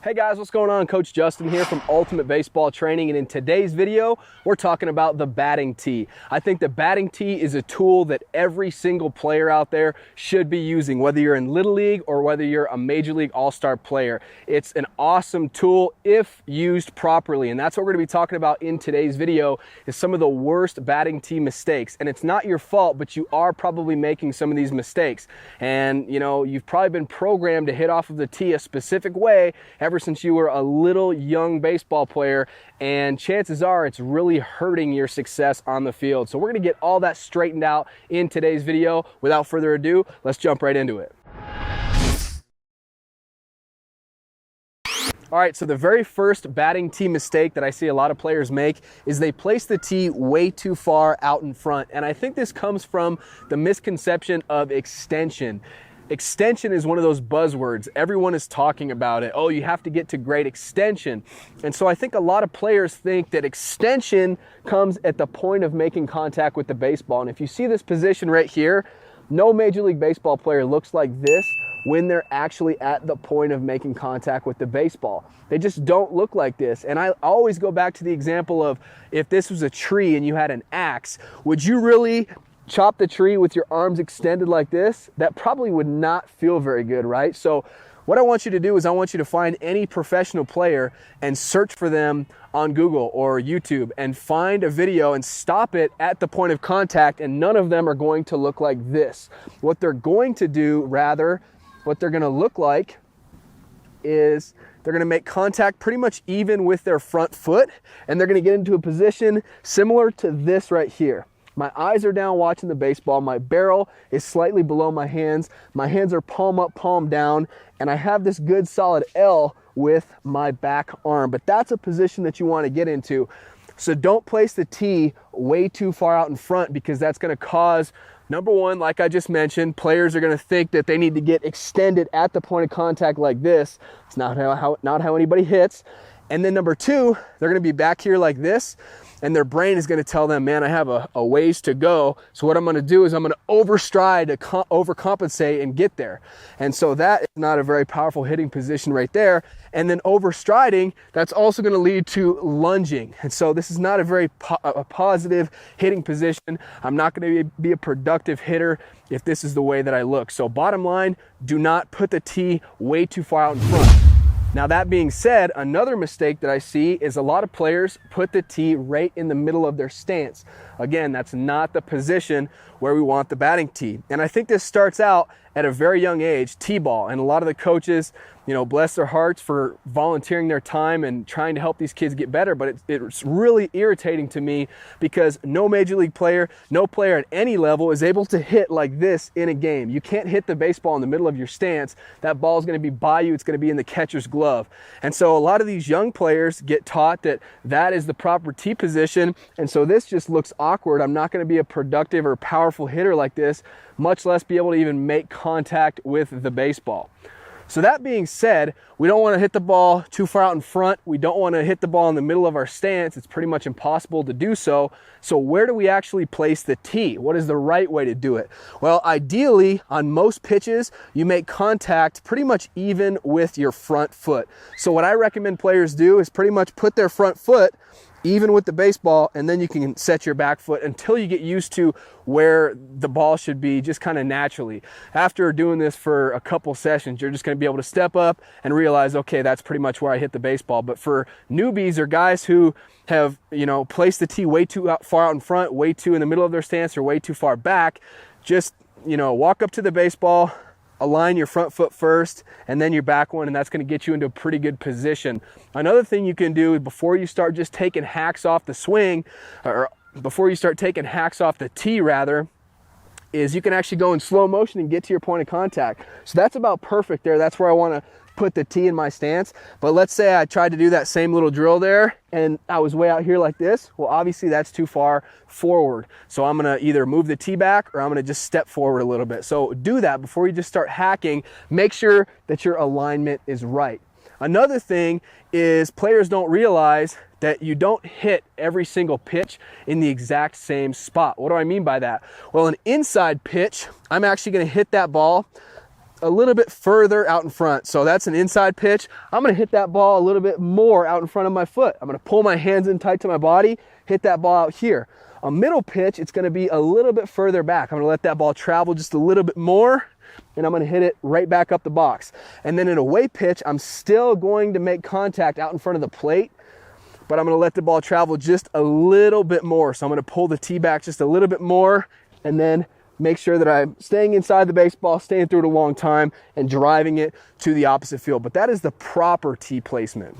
Hey guys, what's going on? Coach Justin here from Ultimate Baseball Training, and in today's video, we're talking about the batting tee. I think the batting tee is a tool that every single player out there should be using, whether you're in Little League or whether you're a Major League All-Star player. It's an awesome tool if used properly, and that's what we're gonna be talking about in today's video, is some of the worst batting tee mistakes. And it's not your fault, but you are probably making some of these mistakes. And you know, you've probably been programmed to hit off of the tee a specific way ever since you were a little young baseball player, and chances are it's really hurting your success on the field. So we're gonna get all that straightened out in today's video. Without further ado, let's jump right into it. All right, so the very first batting tee mistake that I see a lot of players make is they place the tee way too far out in front. And I think this comes from the misconception of extension. Extension is one of those buzzwords. Everyone is talking about it. Oh, you have to get to great extension. And so I think a lot of players think that extension comes at the point of making contact with the baseball. And if you see this position right here, no Major League Baseball player looks like this when they're actually at the point of making contact with the baseball. They just don't look like this. And I always go back to the example of, if this was a tree and you had an axe, would you really chop the tree with your arms extended like this? That probably would not feel very good, right? So what I want you to do is I want you to find any professional player and search for them on Google or YouTube and find a video and stop it at the point of contact, and none of them are going to look like this. What they're going to do, rather, what they're going to look like is they're going to make contact pretty much even with their front foot, and they're going to get into a position similar to this right here. My eyes are down watching the baseball. My barrel is slightly below my hands. My hands are palm up, palm down, and I have this good solid L with my back arm. But that's a position that you want to get into. So don't place the tee way too far out in front, because that's going to cause, number one, like I just mentioned, players are going to think that they need to get extended at the point of contact like this. It's not how anybody hits. And then number two, they're going to be back here like this, and their brain is going to tell them, man, I have a ways to go. So what I'm going to do is I'm going to overstride to overcompensate and get there. And so that is not a very powerful hitting position right there. And then overstriding, that's also going to lead to lunging. And so this is not a very positive hitting position. I'm not going to be a productive hitter if this is the way that I look. So bottom line, do not put the tee way too far out in front. Now, that being said, another mistake that I see is a lot of players put the tee right in the middle of their stance. Again, that's not the position where we want the batting tee. And I think this starts out at a very young age, T-ball. And a lot of the coaches, you know, bless their hearts for volunteering their time and trying to help these kids get better. But it's really irritating to me, because no Major League player, no player at any level is able to hit like this in a game. You can't hit the baseball in the middle of your stance. That ball is going to be by you. It's going to be in the catcher's glove. And so a lot of these young players get taught that that is the proper tee position. And so this just looks awkward. I'm not going to be a productive or powerful hitter like this, much less be able to even make contact with the baseball. So that being said, we don't want to hit the ball too far out in front. We don't want to hit the ball in the middle of our stance. It's pretty much impossible to do so. So where do we actually place the tee? What is the right way to do it? Well, ideally, on most pitches, you make contact pretty much even with your front foot. So what I recommend players do is pretty much put their front foot even with the baseball, and then you can set your back foot until you get used to where the ball should be, just kind of naturally. After doing this for a couple sessions, you're just going to be able to step up and realize, okay, that's pretty much where I hit the baseball. But for newbies or guys who have, you know, placed the tee way too far out in front, way too in the middle of their stance, or way too far back, just, you know, walk up to the baseball, align your front foot first and then your back one, and that's going to get you into a pretty good position. Another thing you can do is, before you start just taking hacks off the swing, or before you start taking hacks off the tee rather, is you can actually go in slow motion and get to your point of contact. So that's about perfect there. That's where I want to put the tee in my stance. But let's say I tried to do that same little drill there and I was way out here like this. Well, obviously that's too far forward. So I'm going to either move the tee back, or I'm going to just step forward a little bit. So do that before you just start hacking. Make sure that your alignment is right. Another thing is, players don't realize that you don't hit every single pitch in the exact same spot. What do I mean by that? Well, an inside pitch, I'm actually going to hit that ball a little bit further out in front. So that's an inside pitch. I'm gonna hit that ball a little bit more out in front of my foot. I'm gonna pull my hands in tight to my body, hit that ball out here. A middle pitch, it's gonna be a little bit further back. I'm gonna let that ball travel just a little bit more, and I'm gonna hit it right back up the box. And then an away pitch, I'm still going to make contact out in front of the plate, but I'm gonna let the ball travel just a little bit more. So I'm gonna pull the tee back just a little bit more, and then make sure that I'm staying inside the baseball, staying through it a long time, and driving it to the opposite field. But that is the proper tee placement.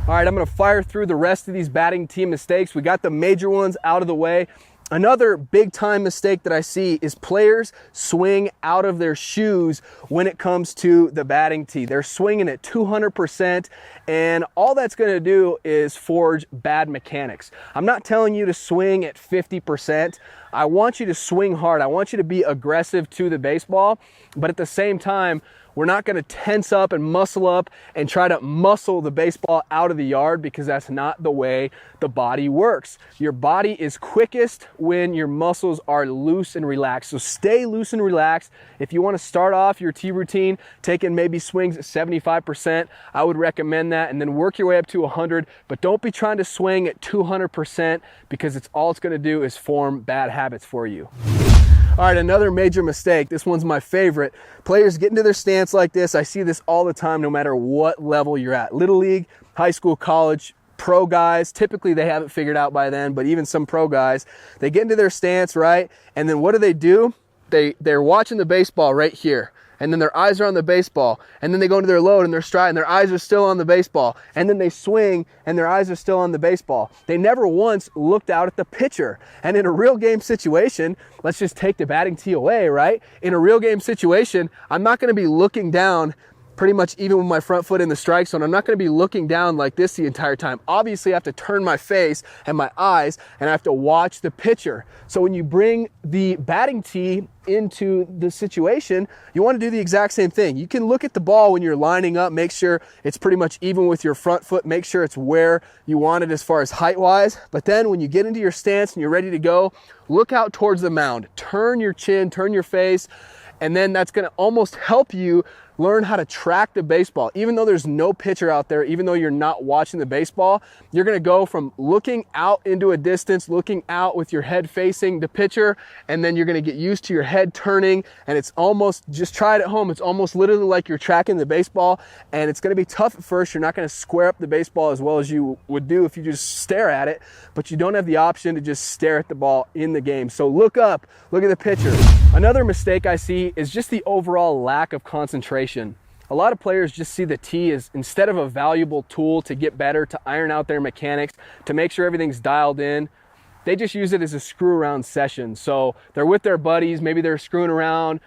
All right, I'm gonna fire through the rest of these batting tee mistakes. We got the major ones out of the way. Another big time mistake that I see is players swing out of their shoes when it comes to the batting tee. They're swinging at 200%, and all that's gonna do is forge bad mechanics. I'm not telling you to swing at 50%. I want you to swing hard. I want you to be aggressive to the baseball, but at the same time, we're not gonna tense up and muscle up and try to muscle the baseball out of the yard, because that's not the way the body works. Your body is quickest when your muscles are loose and relaxed. So stay loose and relaxed. If you wanna start off your tee routine taking maybe swings at 75%, I would recommend that, and then work your way up to 100, but don't be trying to swing at 200%, because all it's gonna do is form bad habits for you. All right, another major mistake. This one's my favorite. Players get into their stance like this. I see this all the time, no matter what level you're at. Little league, high school, college, pro guys, typically they have it figured out by then, but even some pro guys, they get into their stance, right? And then what do? They're watching the baseball right here, and then their eyes are on the baseball, and then they go into their load and their stride, and their eyes are still on the baseball, and then they swing and their eyes are still on the baseball. They never once looked out at the pitcher. And in a real game situation, let's just take the batting tee away, right? In a real game situation, I'm not gonna be looking down pretty much even with my front foot in the strike zone. I'm not gonna be looking down like this the entire time. Obviously, I have to turn my face and my eyes, and I have to watch the pitcher. So when you bring the batting tee into the situation, you wanna do the exact same thing. You can look at the ball when you're lining up, make sure it's pretty much even with your front foot, make sure it's where you want it as far as height-wise. But then when you get into your stance and you're ready to go, look out towards the mound. Turn your chin, turn your face, and then that's gonna almost help you learn how to track the baseball. Even though there's no pitcher out there, even though you're not watching the baseball, you're gonna go from looking out into a distance, looking out with your head facing the pitcher, and then you're gonna get used to your head turning, and it's almost, just try it at home, it's almost literally like you're tracking the baseball, and it's gonna be tough at first. You're not gonna square up the baseball as well as you would do if you just stare at it, but you don't have the option to just stare at the ball in the game. So look up, look at the pitcher. Another mistake I see is just the overall lack of concentration. A lot of players just see the tee as, instead of a valuable tool to get better, to iron out their mechanics, to make sure everything's dialed in, they just use it as a screw around session. So they're with their buddies, maybe they're screwing around,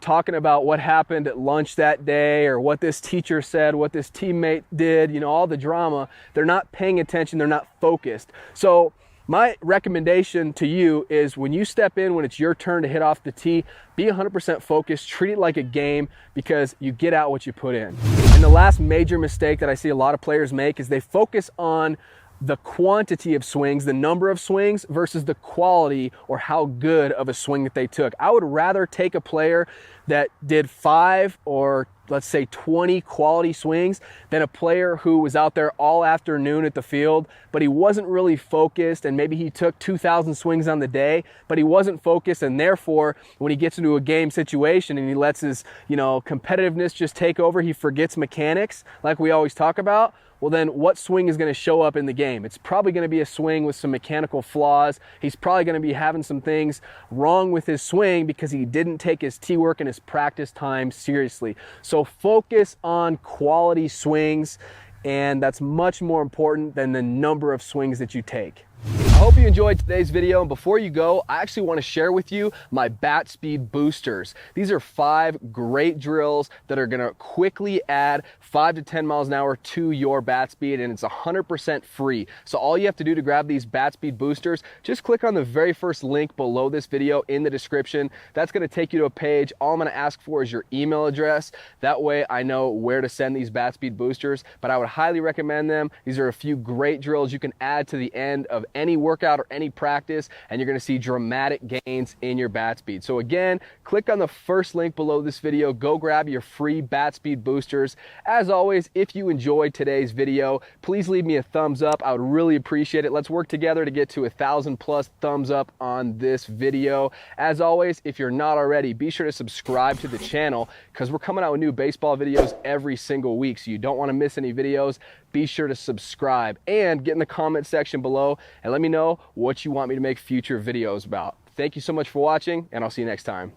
talking about what happened at lunch that day, or what this teacher said, what this teammate did, all the drama. They're not paying attention, they're not focused. So my recommendation to you is, when you step in, when it's your turn to hit off the tee, be 100% focused, treat it like a game, because you get out what you put in. And the last major mistake that I see a lot of players make is they focus on the quantity of swings, the number of swings, versus the quality or how good of a swing that they took. I would rather take a player that did 5 or let's say 20 quality swings than a player who was out there all afternoon at the field, but he wasn't really focused, and maybe he took 2,000 swings on the day, but he wasn't focused, and therefore when he gets into a game situation and he lets his competitiveness just take over, he forgets mechanics like we always talk about. Well, then what swing is going to show up in the game? It's probably going to be a swing with some mechanical flaws. He's probably going to be having some things wrong with his swing because he didn't take his tee work and his practice time seriously. So focus on quality swings, and that's much more important than the number of swings that you take. I hope you enjoyed today's video, and before you go, I actually want to share with you my bat speed boosters. These are 5 great drills that are going to quickly add 5 to 10 miles an hour to your bat speed, and it's 100% free. So all you have to do to grab these bat speed boosters, just click on the very first link below this video in the description. That's going to take you to a page. All I'm going to ask for is your email address. That way I know where to send these bat speed boosters, but I would highly recommend them. These are a few great drills you can add to the end of any workout workout or any practice, and you're gonna see dramatic gains in your bat speed. So again, click on the first link below this video, go grab your free bat speed boosters. As always, if you enjoyed today's video, please leave me a thumbs up. I would really appreciate it. Let's work together to get to 1,000+ thumbs up on this video. As always, if you're not already, be sure to subscribe to the channel because we're coming out with new baseball videos every single week, so you don't want to miss any videos. Be sure to subscribe and get in the comment section below and let me know what you want me to make future videos about. Thank you so much for watching, and I'll see you next time.